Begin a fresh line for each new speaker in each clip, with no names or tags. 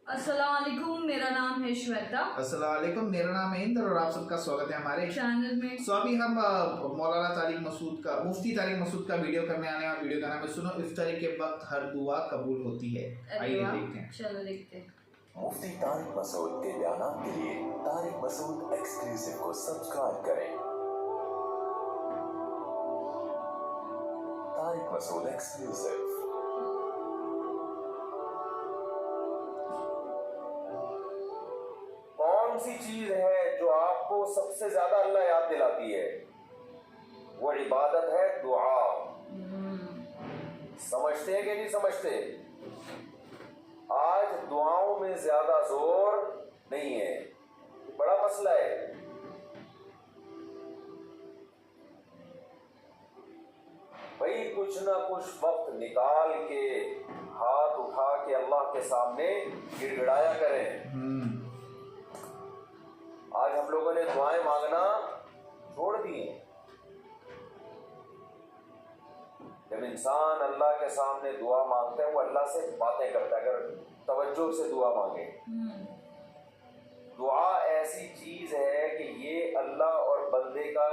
अस्सलाम वालेकुम, मेरा नाम है श्वेता।
अस्सलाम वालेकुम, मेरा नाम है इंद्र और आप सबका स्वागत है हमारे
चैनल में।
सो अभी हम मौलाना तारिक मसूद का मुफ्ती तारिक मसूद का वीडियो करने आने हैं। वीडियो का नाम है सुनो इफ्तारी के वक्त हर दुआ कबूल होती है। आइए देखते हैं।
चलो देखते हैं।
मुफ्ती तारिक मसूद के बयानात के लिए तारिक मसूद एक्सक्लूसिव को सब्सक्राइब करें। तारिक मसूद एक्सक्लूसिव।
कौन सी चीज है जो आपको सबसे ज्यादा अल्लाह याद दिलाती है? वो इबादत है दुआ। समझते हैं कि नहीं समझते? आज दुआओं में ज्यादा जोर नहीं है, बड़ा मसला है। भाई कुछ ना कुछ वक्त निकाल के हाथ उठा के अल्लाह के सामने गिड़गिड़ाया करें। आज हम लोगों ने दुआएं मांगना छोड़ दी। जब इंसान अल्लाह के सामने दुआ मांगता है वो अल्लाह से बातें करता है, अगर तवज्जो से दुआ मांगे। दुआ ऐसी चीज है कि ये अल्लाह और बंदे का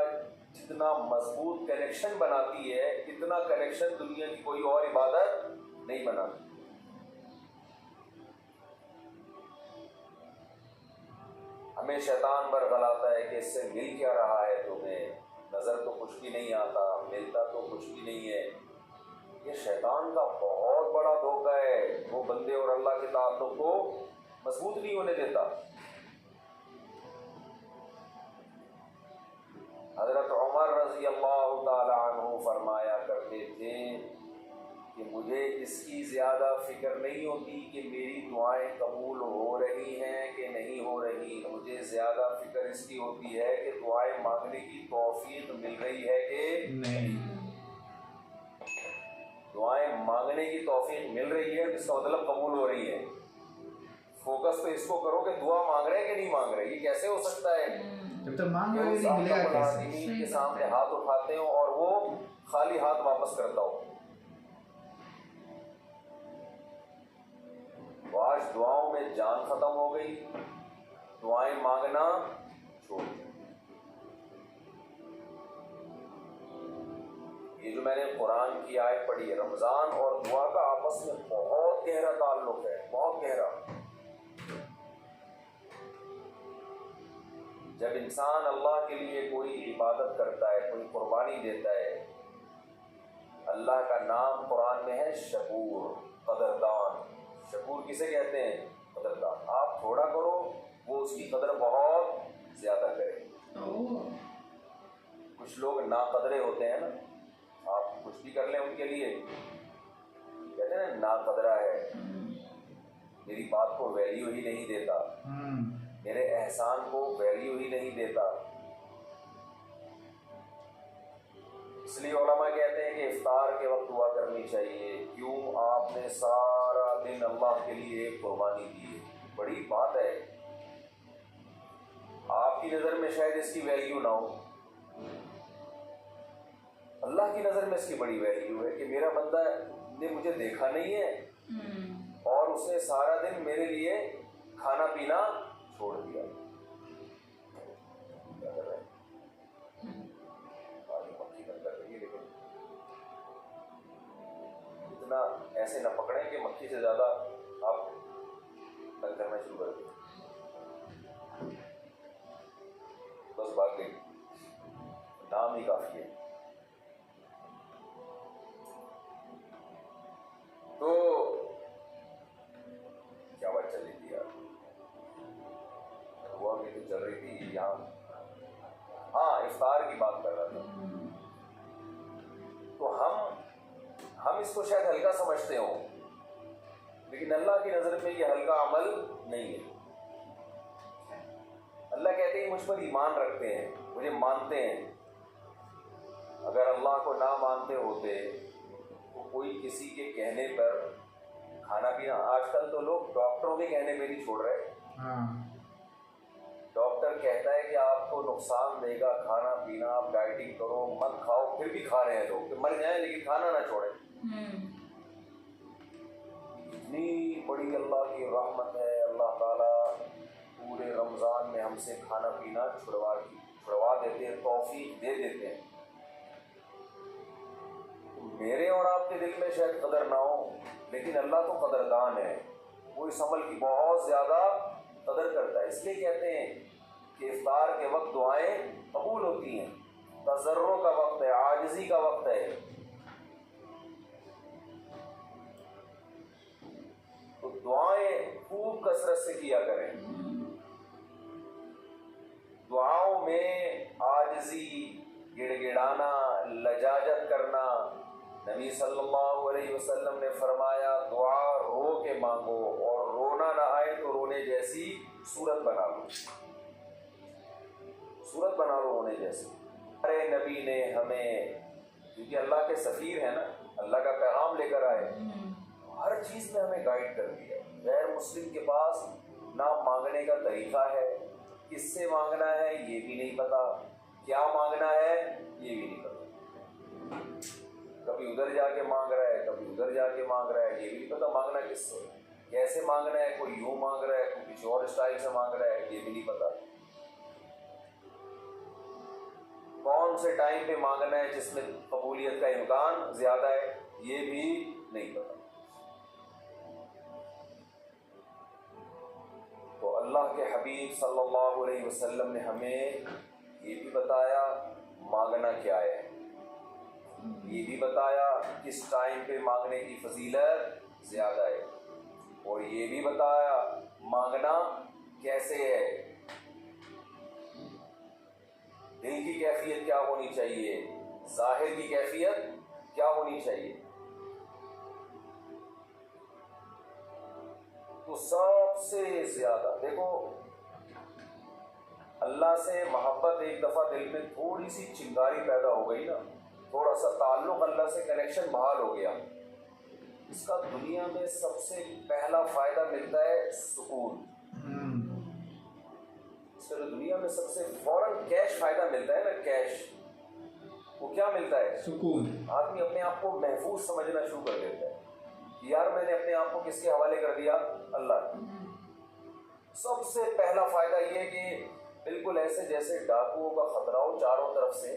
जितना मजबूत कनेक्शन बनाती है, इतना कनेक्शन दुनिया की कोई और इबादत नहीं बनाती। हमें शैतान बरगलाता है कि इससे मिल क्या रहा है तुम्हें, नजर तो कुछ भी नहीं आता, मिलता तो कुछ भी नहीं है। ये शैतान का बहुत बड़ा धोखा है। वो बंदे और अल्लाह के ताल्लुक को मजबूत नहीं होने देता। हजरत उमर रजी अल्लाह ताला अन्हु फरमाया करते थे कि मुझे इसकी ज़्यादा फिक्र नहीं होती कि मेरी दुआएं कबूल हो रही हैं कि नहीं हो रही। मुझे ज़्यादा फिक्र इसकी होती है कि दुआएं मांगने की तौफीक मिल रही है कि नहीं। दुआएं मांगने की तौफीक मिल रही है, इसका मतलब कबूल हो रही है। फोकस तो इसको करो कि दुआ मांग रहे हैं कि नहीं मांग रहे। ये कैसे हो सकता है?
जब तक मांग रहे नहीं मिलेगा कैसे?
के सामने हाथ उठाते हो और वो खाली हाथ वापस करता हो। आज दुआओं में जान खत्म हो गई, दुआएं मांगना छोड़ दिया। ये जो मैंने कुरान की आयत पढ़ी है, रमजान और दुआ का आपस में बहुत गहरा ताल्लुक है, बहुत गहरा। जब इंसान अल्लाह के लिए कोई इबादत करता है, कोई कुर्बानी देता है, अल्लाह का नाम कुरान में है शकूर, कदरदान। शकूर किसे कहते हैं? कदरदान। आप थोड़ा करो, वो उसकी कदर बहुत ज्यादा करे। कुछ लोग नाकदरे होते हैं ना, आप कुछ भी कर लें उनके लिए, कहते हैं ना नाकदरा है, मेरी बात को वैल्यू ही नहीं देता, मेरे एहसान को वैल्यू ही नहीं देता। इसलिए उलमा कहते हैं कि इफ्तार के वक्त दुआ करनी चाहिए। क्यों? आपने सारा दिन अल्लाह के लिए एक कुर्बानी दी है, बड़ी बात है। आपकी नज़र में शायद इसकी वैल्यू ना हो, अल्लाह की नज़र में इसकी बड़ी वैल्यू है कि मेरा बंदा ने मुझे देखा नहीं है और उसने सारा दिन मेरे लिए खाना पीना छोड़ दिया। क्या कर रहे हैं? मक्खी बंद कर रही है, लेकिन इतना ऐसे न पकड़े कि मक्खी से ज्यादा आप बंद करना शुरू कर दें। बस भाग गई, नाम ही काफी है। तो क्या बात चल रही थी यार? हुआ भी तो चल रही थी यहाँ। हाँ, इफ्तार की बात कर रहा था। तो हम इसको शायद हल्का समझते हो, लेकिन अल्लाह की नजर में ये हल्का अमल नहीं है। अल्लाह कहते हैं मुझ पर ईमान रखते हैं, मुझे मानते हैं। अगर अल्लाह को ना मानते होते तो कोई किसी के कहने पर खाना पीना, आजकल तो लोग डॉक्टरों के कहने पे नहीं छोड़ रहे। डॉक्टर कहता है कि आपको नुकसान देगा खाना पीना, आप डाइटिंग करो, मत खाओ, फिर भी खा रहे हैं लोग। मर जाए लेकिन खाना ना छोड़े। इतनी बड़ी अल्लाह की रहमत है, रमज़ान में हमसे खाना पीना छुड़वा देते हैं, तौफीक दे देते हैं। मेरे और आपके दिल में शायद कदर ना हो, लेकिन अल्लाह तो कदरदान है, वो इस अमल की बहुत ज़्यादा कदर करता है। इसलिए कहते हैं कि इफ्तार के वक्त दुआएं कबूल होती हैं, तज़र्रो का वक्त है, आजिज़ी का वक्त है। तो दुआएं खूब कसरत से किया करें। दुआओं में आजिज़ी, गिड़गिड़ाना, लजाजत करना, नबी सल्लल्लाहु अलैहि वसल्लम ने फरमाया दुआ रो के मांगो, और रोना ना आए तो रोने जैसी सूरत बना लो, सूरत बना लो रोने जैसी। अरे नबी ने हमें, क्योंकि अल्लाह के सफ़ीर है ना, अल्लाह का पैगाम लेकर आए, हर चीज़ में हमें गाइड कर दिया। गैर मुस्लिम के पास ना मांगने का तरीका है, किससे मांगना है ये भी नहीं पता, क्या मांगना है ये भी नहीं पता। कभी उधर जाके मांग रहा है, कभी उधर जाके मांग रहा है, ये भी नहीं पता मांगना किससे, कैसे मांगना है। कोई यूँ मांग रहा है, कोई किसी और स्टाइल से मांग रहा है, ये भी नहीं पता। कौन से टाइम पे मांगना है जिसमें कबूलियत का इम्कान ज़्यादा है, ये भी नहीं पता। तो अल्लाह के हबीब सल्लल्लाहु अलैहि वसल्लम ने हमें ये भी बताया मांगना क्या है, ये भी बताया किस टाइम पे मांगने की फजीलत ज़्यादा है, और ये भी बताया मांगना कैसे है, दिल की कैफियत क्या होनी चाहिए, जाहिर की कैफियत क्या होनी चाहिए। तो सबसे ज़्यादा देखो, अल्लाह से मोहब्बत एक दफ़ा दिल में थोड़ी सी चिंगारी पैदा हो गई ना, थोड़ा सा ताल्लुक़ अल्लाह से, कनेक्शन बहाल हो गया, इसका दुनिया में सबसे पहला फ़ायदा मिलता है सुकून। इसका जो दुनिया में सबसे फ़ौरन कैश फ़ायदा मिलता है ना, कैश, वो क्या मिलता है? सुकून। आदमी अपने आप को महफूज समझना शुरू कर देता है, यार मैंने अपने आप को किसके हवाले कर दिया? अल्लाह। सबसे पहला फ़ायदा ये कि बिल्कुल ऐसे जैसे डाकुओं का खतरा हो चारों तरफ से,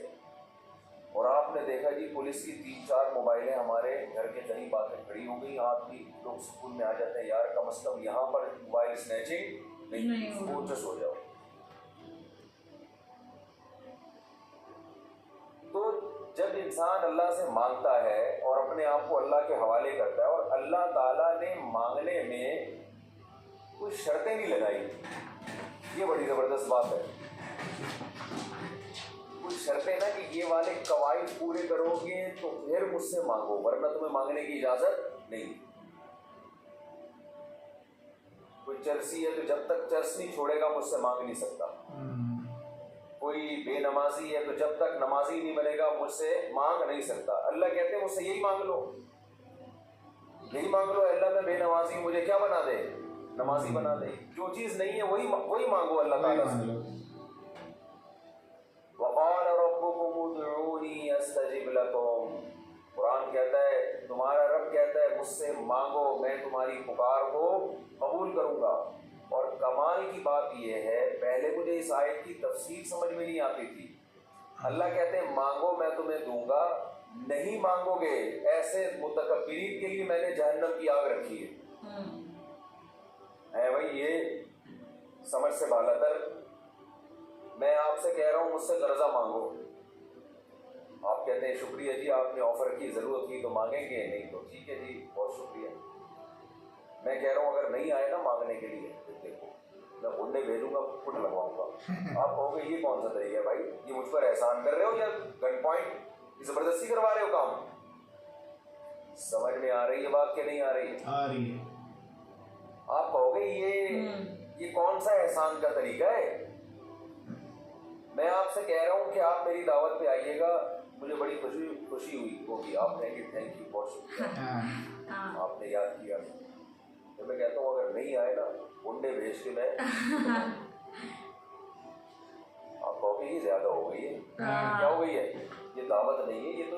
और आपने देखा जी पुलिस की 3-4 मोबाइलें हमारे घर के करीब आकर खड़ी हो गई, आदमी लोग सुकून में आ जाते हैं, यार कम से कम यहाँ पर मोबाइल स्नैचिंग नहीं, फोकस हो जाओ। तो जब इंसान अल्लाह से मांगता है और अपने आप को अल्लाह के हवाले करता है, और अल्लाह ताला ने मांगने में कोई शर्तें नहीं लगाई, ये बड़ी ज़बरदस्त बात है। कुछ शर्तें ना कि ये वाले कवायद पूरे करोगे तो फिर मुझसे मांगो, वरना तुम्हें मांगने की इजाज़त नहीं। कोई चरसी है तो जब तक चर्स नहीं छोड़ेगा मुझसे मांग नहीं सकता। कोई बेनमाजी है तो जब तक नमाजी नहीं बनेगा मुझसे मांग नहीं सकता। अल्लाह कहते हैं मुझसे यही मांग लो, यही मांग लो, अल्लाह में बेनमाजी मुझे क्या बना दे? नमाजी बना दे। जो चीज़ नहीं है वही मांगो अल्लाह ताला से। वक़ाल रब्बुकुम उदऊनी अस्तजिब लकुम, कुरान कहता है, तुम्हारा रब कहता है मुझसे मांगो, मैं तुम्हारी पुकार को कबूल करूँगा। और कमाल की बात यह है, पहले मुझे इस आयत की तफसीर समझ में नहीं आती थी। अल्लाह कहते हैं मांगो मैं तुम्हें दूंगा, नहीं मांगोगे ऐसे मुतकब्बिरीन के लिए मैंने जहन्नम की आग रखी है भाई। ये समझ से बालातर। मैं आपसे कह रहा हूँ मुझसे कर्जा मांगो, आप कहते हैं शुक्रिया जी आपने ऑफर की, ज़रूरत की तो मांगेंगे, नहीं तो ठीक है जी बहुत शुक्रिया। मैं कह रहा हूँ अगर नहीं आए ना मांगने के लिए, देखो मैं गुंडे भेजूंगा, फुट लगवाऊंगा। आप कहोगे ये कौन सा तरीका है भाई, ये मुझ पर एहसान कर रहे हो या गन पॉइंट जबरदस्ती करवा रहे हो काम? समझ में आ रही है बात कि नहीं आ रही है? आ रही है। आप कहोगे ये कौन सा एहसान का तरीका है? मैं आपसे कह रहा हूँ कि आप मेरी दावत पे आइएगा, मुझे बड़ी खुशी हुई होगी। आप कहेंगे थैंक यू, बहुत शुक्रिया आपने याद किया। तो मैं कहता हूँ अगर नहीं आए ना गुंडे भेज के मैं आप कहोगे ये ज्यादा हो गई है। क्या हो गई है? ये दावत नहीं है, ये तो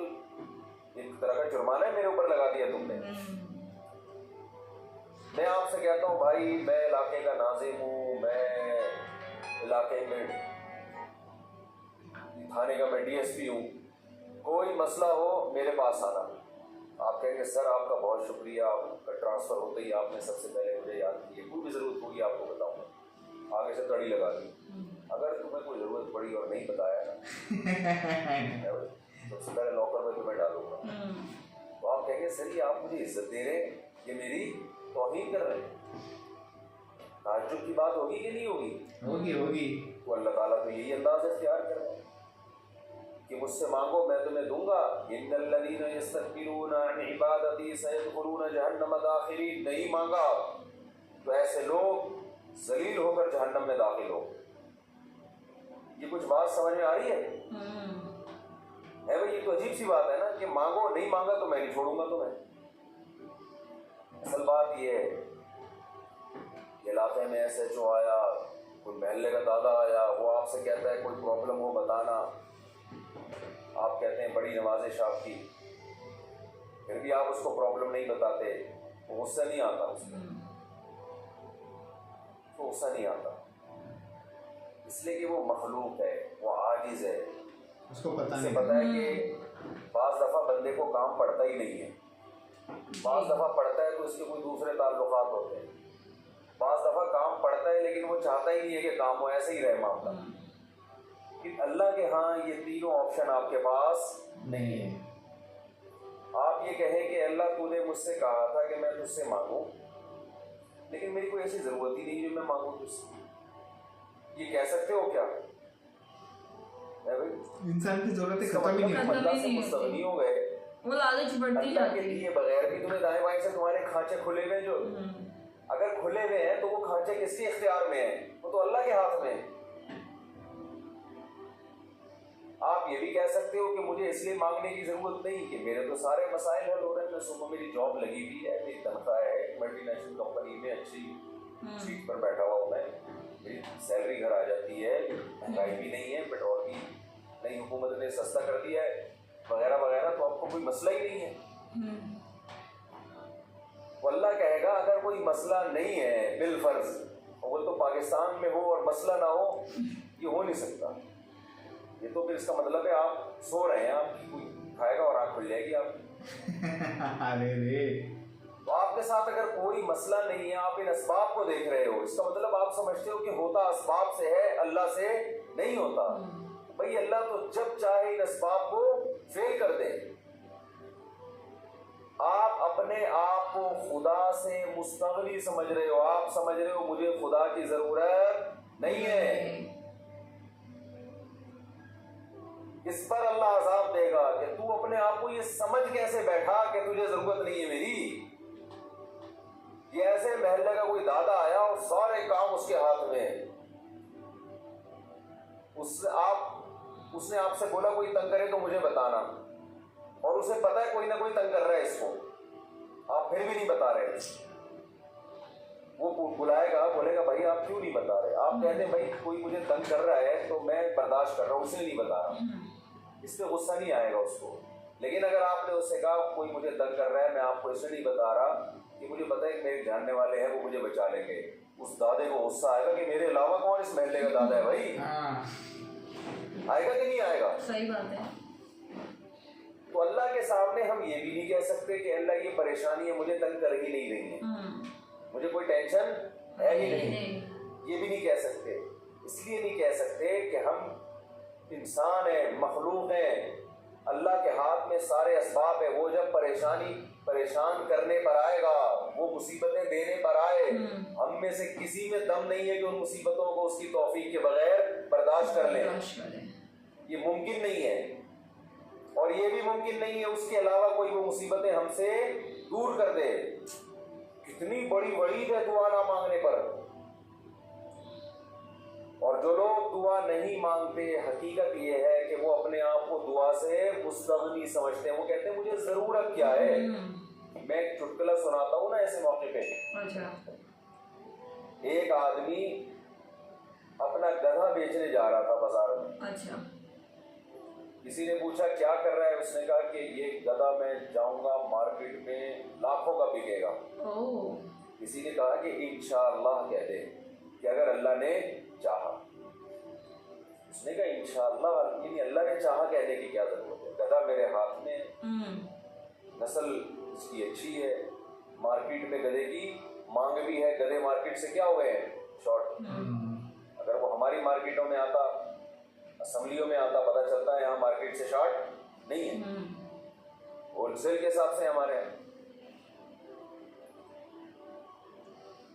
एक तरह का जुर्माना है मेरे ऊपर लगा दिया तुमने। मैं आपसे कहता हूँ भाई मैं इलाके का नाज़िम हूँ, मैं इलाके में थाने का मैं डीएसपी हूँ, कोई मसला हो मेरे पास आना। आप कहेंगे सर आपका बहुत शुक्रिया, आपका ट्रांसफ़र होते ही आपने सबसे पहले मुझे याद किया, कोई भी ज़रूरत होगी आपको बताऊँगा, आगे से कड़ी लगा दी। अगर तुम्हें कोई ज़रूरत पड़ी और नहीं बताया ना सबसे पहले लॉकर में तुम्हें डालूंगा। तो आप कहेंगे सर ये आप मुझे इज्जत दे रहे हैं, ये मेरी तौहीन कर रहे हैं। ताज्जुब की बात होगी कि नहीं होगी?
होगी।
तो अल्लाह ताला तो यही अंदाज इख्तियार कर रहा है कि मुझसे मांगो मैं तुम्हें दूंगा। इन्नल्लज़ीना यस्तकबिरूना अन इबादती सयदखुलूना जहन्नम दाखिरीन। नहीं मांगा तो ऐसे लोग जलील होकर जहन्नम में दाखिल हो। ये कुछ बात समझ में आ रही है भाई? ये तो अजीब सी बात है ना कि मांगो, नहीं मांगा तो मैं नहीं छोड़ूंगा तुम्हें। असल बात ये है इलाके में SHO आया, कोई महल्ले का दादा आया, वो आपसे कहता है कोई प्रॉब्लम हो बताना, आप कहते हैं बड़ी नवाजिश आपकी, फिर भी आप उसको प्रॉब्लम नहीं बताते, तो गुस्सा नहीं आता उसमें, तो गुस्सा नहीं आता इसलिए कि वो मखलूक है, वो आजिज है,
उसको पता
उसे
नहीं।
पता है कि बाज़ दफ़ा बंदे को काम पड़ता ही नहीं है, बाज़ दफ़ा पड़ता है तो उसके कोई दूसरे ताल्लुकात होते हैं, बाज़ दफ़ा काम पड़ता है लेकिन वो चाहता ही नहीं है कि काम हो, ऐसे ही रहे मामला। कि अल्लाह के यहाँ ये तीनों ऑप्शन आपके पास
नहीं है।
आप ये कहें कि अल्लाह तूने मुझसे कहा था कि मैं तुझसे मांगूं, लेकिन मेरी कोई ऐसी ज़रूरत ही नहीं जो मैं मांगूं तुझसे, ये कह सकते हो क्या?
इंसान की जरूरतें खत्म ही नहीं होती।
अल्लाह से मुस्तगनी हो गए,
वो लालच बढ़ती
अल्लाह के
जाती है।
लिए बगैर भी तुम्हें दाएं बाएं से तुम्हारे खांचे खुले हुए जो अगर खुले हुए हैं तो वो खांचे किसके इख्तियार में है? वो तो अल्लाह के हाथ में है। आप ये भी कह सकते हो कि मुझे इसलिए मांगने की जरूरत नहीं कि मेरे तो सारे मसाइल हल हो रहे हैं, मैं सुबह मेरी जॉब लगी हुई है, मेरी तनख्वाह है, मल्टीनेशनल कंपनी में अच्छी सीट पर बैठा हुआ हूँ मैं, मेरी सैलरी घर आ जाती है, महंगाई भी नहीं है, पेट्रोल भी नई हुकूमत ने सस्ता कर दिया है वगैरह वगैरह, तो आपको कोई मसला ही नहीं है। तो अल्लाह कहेगा अगर कोई मसला नहीं है बिलफर्ज, वो तो पाकिस्तान में हो और मसला ना हो, ये हो नहीं सकता। ये तो फिर इसका मतलब है आप सो रहे हैं, आपकी कोई खाएगा और आँख खुल जाएगी आपकी।
अरे रे,
तो आपके साथ अगर कोई मसला नहीं है, आप इन असबाब को देख रहे हो, इसका मतलब आप समझते हो कि होता असबाब से है, अल्लाह से नहीं होता। भाई अल्लाह तो जब चाहे इन असबाब को फेल कर दे। आप अपने आप को खुदा से मुस्तगनी समझ रहे हो, आप समझ रहे हो मुझे खुदा की जरूरत नहीं है। इस पर अल्लाह अज़ाब देगा कि तू अपने आप को ये समझ कैसे बैठा कि तुझे जरूरत नहीं है मेरी। ये ऐसे महल्ले का कोई दादा आया और सारे काम उसके हाथ में है, उसने आपसे बोला कोई तंग करे तो मुझे बताना, और उसे पता है कोई ना कोई तंग कर रहा है इसको, आप फिर भी नहीं बता रहे। वो बुलाएगा, बोलेगा भाई आप क्यों नहीं बता रहे? आप कहते हैं भाई कोई मुझे तंग कर रहा है तो मैं बर्दाश्त कर रहा हूँ, उसने नहीं बता रहा, इस पे गुस्सा नहीं आएगा उसको। लेकिन अगर आपने उससे कहा कोई मुझे तंग कर रहा है, मैं आपको इसलिए नहीं बता रहा कि मुझे पता है कि मेरे जानने वाले हैं, वो मुझे बचा लेंगे, उस दादे को गुस्सा आएगा कि मेरे अलावा कौन इस महल्ले का दादा है भाई। आएगा कि नहीं आएगा?
सही बात है।
तो अल्लाह के सामने हम ये भी नहीं कह सकते कि अल्लाह ये परेशानी है मुझे तंग कर ही नहीं रही है, मुझे कोई टेंशन है ही नहीं, ये भी नहीं कह सकते। इसलिए नहीं कह सकते कि हम इंसान हैं, मखलूक हैं, अल्लाह के हाथ में सारे असबाब है। वो जब परेशान करने पर आएगा, वो मुसीबतें देने पर आए, हम में से किसी में दम नहीं है कि उन मुसीबतों को उसकी तौफीक के बगैर बर्दाश्त कर लें, ये मुमकिन नहीं है। और ये भी मुमकिन नहीं है उसके अलावा कोई वो मुसीबतें हमसे दूर कर दे। कितनी बड़ी वईद है दुआ ना मांगने पर। और जो लोग दुआ नहीं मांगते, हकीकत ये है कि वो अपने आप को दुआ से मुस्तगनी समझते हैं। वो कहते हैं मुझे जरूरत क्या है। मैं एक चुटकुला सुनाता हूँ ना ऐसे मौके पे।
अच्छा।
एक आदमी अपना गधा बेचने जा रहा था बाजार में।
अच्छा।
किसी ने पूछा क्या कर रहा है, उसने कहा कि ये गधा मैं जाऊंगा मार्केट में लाखों का बिकेगा।
ओह।
किसी ने कहा कि इंशाअल्लाह कह दे कि अगर अल्लाह ने चाहा। उसने कहा इंशाअल्लाह, यानी अल्लाह ने चाहा कहने की क्या जरूरत है, गधा मेरे हाथ में, नस्ल इसकी अच्छी है, मार्केट में गधे की मांग भी है, गधे मार्केट से क्या हो गए हैं, शॉर्ट। अगर वो हमारी मार्केटों में आता, असेंबलियों में आता, पता चलता है यहाँ मार्केट से शॉर्ट नहीं है, होलसेल के हिसाब से हमारे यहाँ।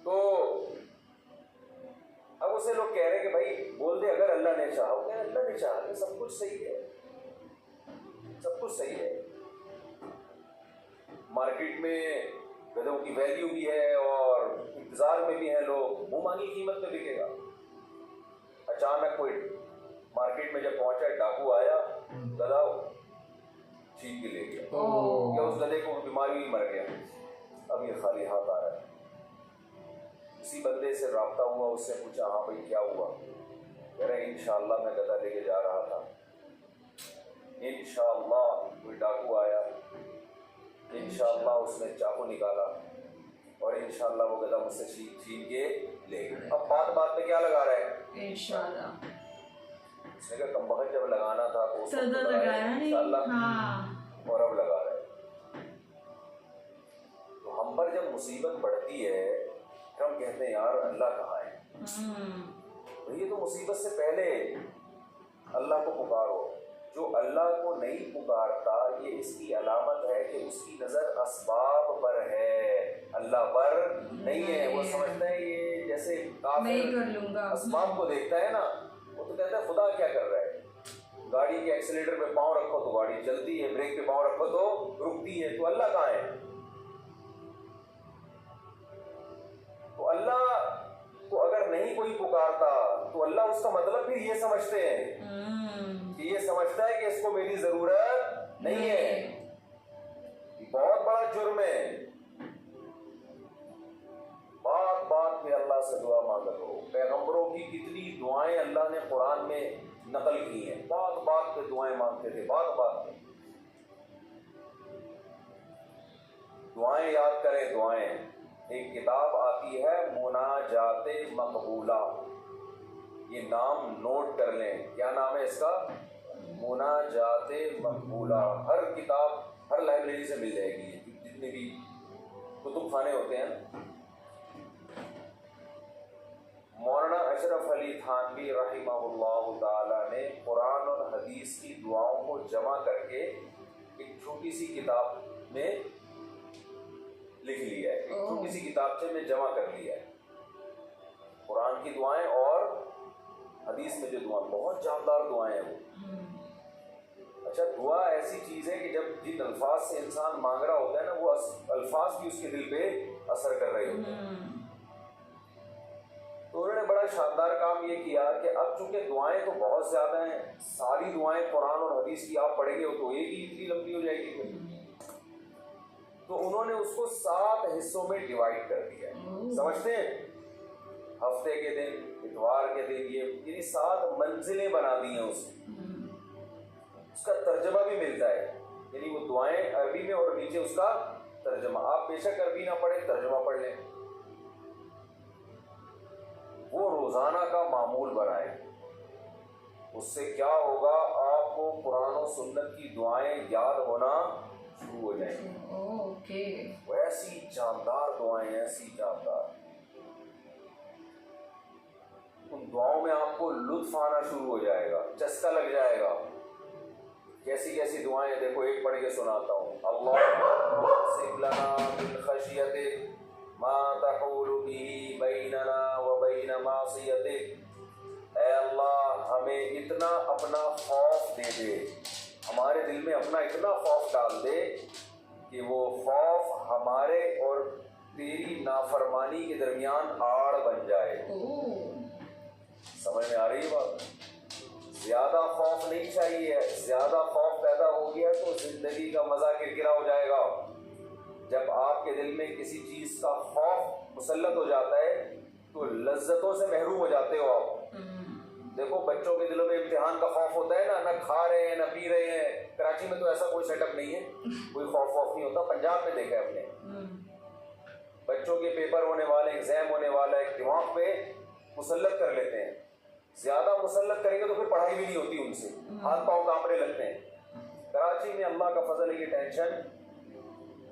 तो अब उसे लोग कह रहे हैं कि भाई बोल दे अगर अल्लाह ने चाहा, क्या अल्लाह ने चाहा, सब कुछ सही है, सब कुछ सही है। मार्केट में गधों की वैल्यू भी है और इंतजार में भी है लोग, मुंह मांगी कीमत पे बिकेगा। अचानक कोई मार्केट में जब पहुंचा, डाकू आया, गधा छीन के ले गया, या उस गधे को बीमारी ही मर गया, अब ये खाली हाथ आ रहा है। किसी बंदे से राब्ता हुआ, उससे पूछा हाँ भाई क्या हुआ, कह रहे इंशाअल्लाह मैं गधा लेके जा रहा था, इंशाअल्लाह कोई डाकू आया, इंशाअल्लाह उसने चाकू निकाला और इंशाअल्लाह वो गधा मुझसे छीन के ले गया। अब बात बात पे क्या लगा रहे हैं,
इंशाअल्लाह।
उसने कहा कमबख्त जब लगाना था तो
सदा लगाया नहीं, हाँ,
और अब लगा रहे हैं। तो हम पर जब मुसीबत बढ़ती है हम कहते हैं यार अल्लाह कहाँ है। तो ये तो मुसीबत से पहले अल्लाह को पुकारो। जो अल्लाह को नहीं पुकारता, ये इसकी अलामत है कि उसकी नजर असबाब पर है, अल्लाह पर नहीं है। वो समझता है ये जैसे
मैं कर लूंगा,
असबाब को देखता है ना, वो तो कहता है खुदा क्या कर रहा है, गाड़ी के एक्सीलेटर पे पाँव रखो तो गाड़ी चलती है, ब्रेक पे पाँव रखो तो रुकती है, तो अल्लाह कहाँ है। तो अल्लाह को अगर नहीं कोई पुकारता तो अल्लाह उसका मतलब फिर ये समझते हैं कि ये समझता है कि इसको मेरी जरूरत नहीं है। बहुत बड़ा जुर्म है। बात बात पे अल्लाह से दुआ मांगा करो। पैगंबरों की कितनी दुआएं अल्लाह ने कुरान में नकल की हैं, बात बात पे दुआएं मांगते थे, बात बात पे दुआएं याद करें। दुआएं, एक किताब आती है मुनाजाते मकबूला, ये नाम नोट कर लें, क्या नाम है इसका, मुनाजाते मकबूला। हर किताब, हर लाइब्रेरी से मिल जाएगी, जितने भी कुतुब खाने होते हैं। मौलाना अशरफ अली थानवी रहमहुल्लाह ताला ने कुरान और हदीस की दुआओं को जमा करके एक छोटी सी किताब में लिख लिया है, एक छोटी सी किताबचे में जमा कर लिया है। कुरान की दुआएं और हदीस में जो दुआ, बहुत जानदार दुआएं हैं वो। अच्छा, दुआ ऐसी चीज है कि जब जिन अल्फाज से इंसान मांग रहा होता है ना, वो अल्फाज भी उसके दिल पे असर कर रहे होते हैं। तो उन्होंने बड़ा शानदार काम ये किया कि अब चूंकि दुआएं तो बहुत ज्यादा हैं, सारी दुआएं कुरान और हदीस की आप पढ़ेंगे तो एक ही इतनी लंबी हो जाएगी। तो उन्होंने उसको 7 हिस्सों में डिवाइड कर दिया। समझते हैं, हफ्ते के दिन, इतवार के दिन, ये 7 मंजिलें बना दी हैं उसका तर्जमा भी मिलता है, यानी वो दुआएं अरबी में और नीचे उसका तर्जमा। आप बेशक अरबी ना पढ़े, तर्जमा पढ़ लें। वो रोजाना का मामूल बनाए। उससे क्या होगा, आपको कुरान और सुन्नत की दुआएं याद होना शुरू हो जाएंगी।
ओके,
वैसी जानदार दुआएं, ऐसी जानदार, उन दुआओं में आपको लुत्फ आना शुरू हो जाएगा, चस्का लग जाएगा। कैसी कैसी दुआएं, देखो एक पढ़ के सुनाता हूँ। अल्लाह लना मिन खशियतिक मा तहूलु बिही बैनना व बैन मासियतिक। ऐ अल्लाह, हमें इतना अपना खौफ दे दे, हमारे दिल में अपना इतना खौफ डाल दे कि वो खौफ हमारे और तेरी नाफरमानी के दरमियान आड़ बन जाए। समझ में आ रही है बात? ज्यादा खौफ नहीं चाहिए। ज्यादा खौफ पैदा हो गया तो जिंदगी का मजा किरकिरा हो जाएगा। जब आपके दिल में किसी चीज का खौफ मुसल्लत हो जाता है तो लज्जतों से महरूम हो जाते हो आप। देखो, बच्चों के दिलों में इम्तिहान का खौफ होता है ना खा रहे हैं ना पी रहे हैं। कराची में तो ऐसा कोई सेटअप नहीं है, कोई खौफ नहीं होता। पंजाब में देखा है हमने, बच्चों के पेपर होने वाले, एग्जाम होने वाला है, दिमाग पे मुसल्लत कर लेते हैं। ज्यादा मुसल्लत करेंगे तो फिर पढ़ाई भी नहीं होती उनसे, हाथ पांव कांपने लगते हैं। कराची में अल्लाह का फजल है कि टेंशन,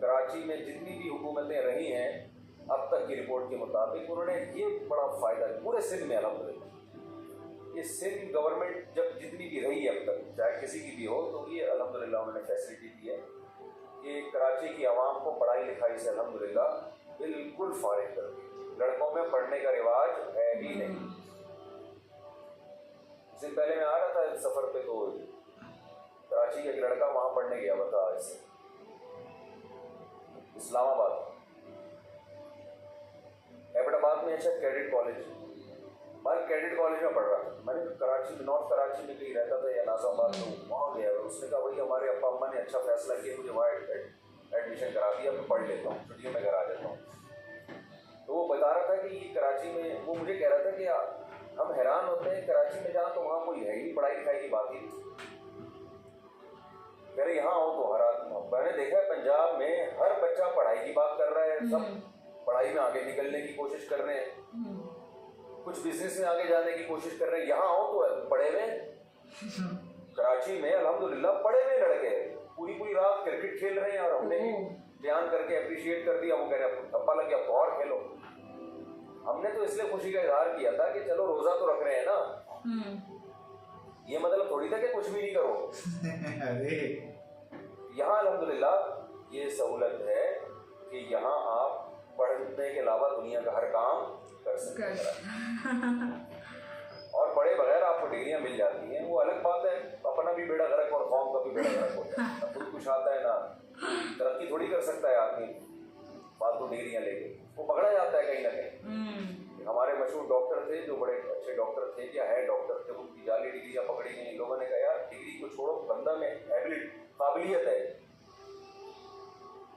कराची में जितनी भी हुकूमतें रही हैं अब तक की रिपोर्ट के मुताबिक, उन्होंने ये बड़ा फायदा पूरे सिंध में अल्हम्दुलिल्लाह, ये सिंध गवर्नमेंट जब जितनी भी रही है अब तक, चाहे किसी की भी हो, तो ये अल्हम्दुलिल्लाह उन्होंने फैसिलिटी दी है कि कराची की आवाम को पढ़ाई लिखाई से अल्हम्दुलिल्लाह बिल्कुल फारिग कर दी। लड़कों में पढ़ने का रिवाज है ही नहीं। कुछ दिन पहले मैं आ रहा था सफर पे, तो कराची का एक लड़का वहां पढ़ने गया, बता ऐसे इस्लामाबाद, एबटाबाद में अच्छा कैडेट कॉलेज, मैं कैडेट कॉलेज में पढ़ रहा था। मैंने कराची में, नॉर्थ कराची में कहीं रहता था या नाजाबाद, तो वहाँ गया। उसने कहा भाई हमारे अब्बा अम्मा ने अच्छा फैसला किया, मुझे वहाँ एडमिशन करा दिया, मैं पढ़ लेता हूँ, छुट्टियों में घर आ जाता हूँ। तो वो बता रहा था कि कराची में, वो मुझे कह रहा था कि हम हैरान होते हैं कराची में जहाँ, तो वहाँ कोई है ही नहीं, पढ़ाई लिखाई की बात ही नहीं। कह रहे यहाँ आओ तो हर आदमी, मैंने देखा है पंजाब में हर बच्चा पढ़ाई की बात कर रहा है, सब पढ़ाई में आगे निकलने की कोशिश कर रहे हैं, कुछ बिजनेस में आगे जाने की कोशिश कर रहे हैं। यहाँ आओ तो पढ़े हुए कराची में अल्हम्दुलिल्लाह पढ़े हुए लड़के पूरी पूरी रात क्रिकेट खेल रहे हैं, और हमने बयान करके अप्रिशिएट कर दिया। वो कह रहे धब्बा लग गया तो और खेलो। हमने तो इसलिए खुशी का इजहार किया था कि चलो रोजा तो रख रहे हैं ना, ये मतलब थोड़ी था कि कुछ भी नहीं करो।
अरे
यहाँ अल्हम्दुलिल्लाह ये सहूलत है कि यहाँ आप पढ़ने के अलावा दुनिया का हर काम कर सकते हैं, और पढ़े बगैर आपको डिग्रियां मिल जाती हैं। वो अलग बात है, अपना भी बेड़ा गर्क और कौम का भी बेड़ा गर्क होता है। ना खुद कुछ आता है, ना तरक्की थोड़ी कर सकता है आदमी फालतू डिग्रियां लेके, वो पकड़ा जाता है कहीं ना कहीं। हमारे मशहूर डॉक्टर थे, जो बड़े अच्छे डॉक्टर थे, क्या है डॉक्टर थे, उनकी जाली डिग्रियां पकड़ी गई। लोगों ने कहा यार डिग्री को छोड़ो, बंदा में काबिलियत है,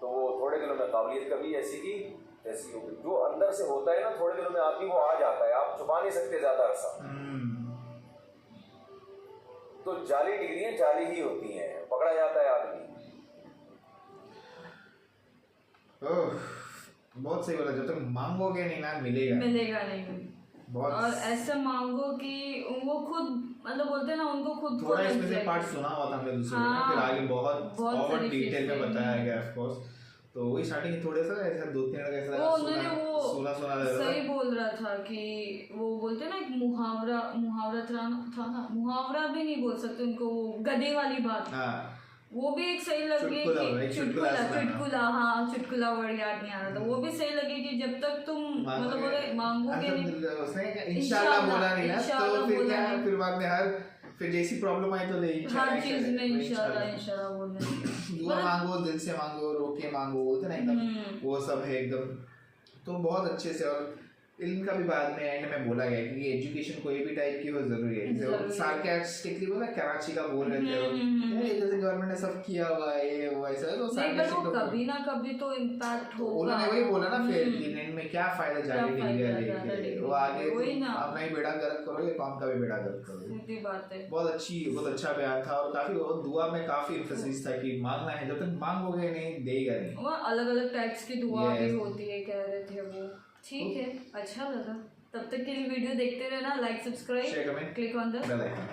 तो वो थोड़े दिनों में काबिलियत कभी ऐसी की ऐसी हो गई। जो अंदर से होता है ना, थोड़े दिनों में आदमी वो आ जाता है, आप छुपा नहीं सकते ज्यादा अरसा। तो जाली डिग्रियां जाली ही होती हैं, पकड़ा जाता है आदमी।
बहुत सही बोला, जब तक मांगोगे नहीं ना मिलेगा
नहीं।
बहुत,
और ऐसा मांगो कि वो खुद मतलब बोलते हैं ना, उनको खुद
थोड़ा इसमें से पार्ट सुना हुआ था हमने दूसरे में, फिर आगे बहुत और डिटेल में बताया गया ऑफ कोर्स। तो वही स्टार्टिंग में थोड़ा सा ऐसा 2-3 लगा ऐसा सुना
सही बोल रहा था कि वो बोलते हैं ना एक मुहावरा था ना, मुहावरा भी नहीं बोल सकते उनको, वो गधे वाली बात। वो भी एक सही लगे कि चुटकुला, हाँ चुटकुला वर्ड याद नहीं आ रहा था। वो भी सही लगे कि जब तक तुम मतलब बोले मांगोगे नहीं,
इंशाल्लाह बोला नहीं ना, तो फिर क्या, फिर बाद में फिर जैसी प्रॉब्लम आई तो
हर चीज में इंशाल्लाह बोलना।
दुआ मांगो, दिल से मांगो, रोके मांगो, बोलते ना एकदम, वो सब है एकदम। तो बहुत अच्छे से, और इल्म का भी बाद में एंड में बोला गया कि एजुकेशन कोई भी टाइप की हो जरूरी है। सार्कास्टिकली बोला कराची का बोल रहे थे, जैसे गवर्नमेंट ने सब किया हुआ है ये वो ऐसा, तो
सार्कास्टिक कभी ना कभी तो इम्पैक्ट होगा।
उन्होंने वही बोला ना, फिर दिन में क्या फायदा जाली डिग्रियां लेके, वो आगे अपना ही बेड़ा गर्क करोगे, कौम का भी बेड़ा गर्क करोगे।
सीधी बात है।
बहुत अच्छा बयान था, और काफी दुआ में काफी एम्फेसिस था कि मांगना है, जब तक मांगोगे नहीं देगा नहीं।
वो अलग अलग टाइप्स की दुआ भी होती है, कह रहे थे वो। ठीक है, अच्छा लगा। तब तक के लिए वीडियो देखते रहना, like subscribe, click on the bell icon.